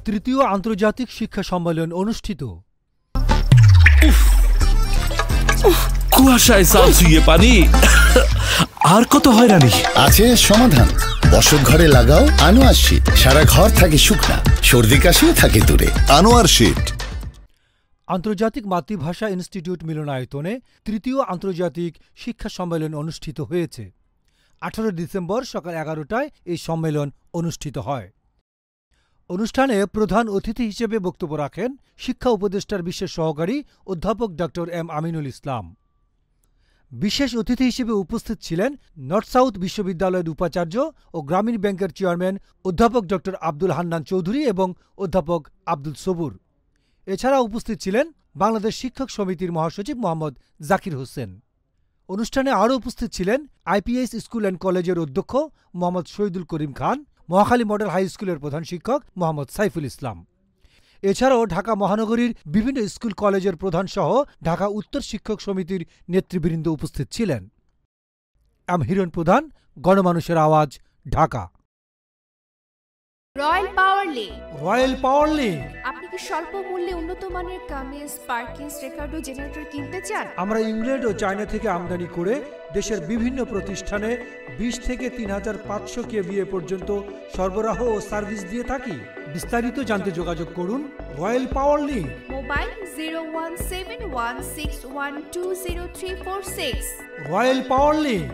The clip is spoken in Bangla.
তৃতীয় আন্তর্জাতিক শিক্ষা সম্মেলন অনুষ্ঠিত। কুয়াশায় সালসিয়ে পানি আর কত হয়রানি আছে সমাধান। বসত ঘরে লাগাও আনোয়ার শীট, সারা ঘর থাকে শুকনা, সর্দি কাশিও থাকে দূরে। আনোয়ার শীট। আন্তর্জাতিক মাতৃভাষা ইনস্টিটিউট মিলনায়তনে তৃতীয় আন্তর্জাতিক শিক্ষা সম্মেলন অনুষ্ঠিত হয়েছে। 18 ডিসেম্বর সকাল 11টায় এই সম্মেলন অনুষ্ঠিত হয়। অনুষ্ঠানে প্রধান অতিথি হিসেবে বক্তব্য রাখেন শিক্ষা উপদেষ্টার বিশেষ সহকারী অধ্যাপক ড এম আমিনুল ইসলাম। বিশেষ অতিথি হিসেবে উপস্থিত ছিলেন নর্থ সাউথ বিশ্ববিদ্যালয়ের উপাচার্য ও গ্রামীণ ব্যাংকের চেয়ারম্যান অধ্যাপক ড আব্দুল হান্নান চৌধুরী এবং অধ্যাপক আব্দুল সবুর। এছাড়া উপস্থিত ছিলেন বাংলাদেশ শিক্ষক সমিতির মহাসচিব মোহাম্মদ জাকির হোসেন। অনুষ্ঠানে আরও উপস্থিত ছিলেন আইপিএস স্কুল অ্যান্ড কলেজের অধ্যক্ষ মোহাম্মদ শহীদুল করিম খান, মহাখালী মডেল হাই স্কুলের প্রধান শিক্ষক মোহাম্মদ সাইফুল ইসলাম। এছাড়াও ঢাকা মহানগরীর বিভিন্ন স্কুল কলেজের প্রধানসহ ঢাকা উত্তর শিক্ষক সমিতির নেতৃবৃন্দ উপস্থিত ছিলেন। হিরণ প্রধান, গণমানুষের আওয়াজ, ঢাকা। রয়্যাল পাওয়ার লিঙ্ক। রয়্যাল পাওয়ার লিঙ্ক। আপনি কি স্বল্প মূল্যে উন্নত মানের কামিজ, পার্কিংস, রেকর্ডো জেনারেটর কিনতে চান? আমরা ইংল্যান্ড ও চায়না থেকে আমদানি করে দেশের বিভিন্ন প্রতিষ্ঠানে 20 থেকে 3500 কেভিএ পর্যন্ত সরবরাহ ও সার্ভিস দিয়ে থাকি। বিস্তারিত জানতে যোগাযোগ করুন রয়্যাল পাওয়ার লিঙ্ক। মোবাইল 017161200346। রয়্যাল পাওয়ার লিঙ্ক।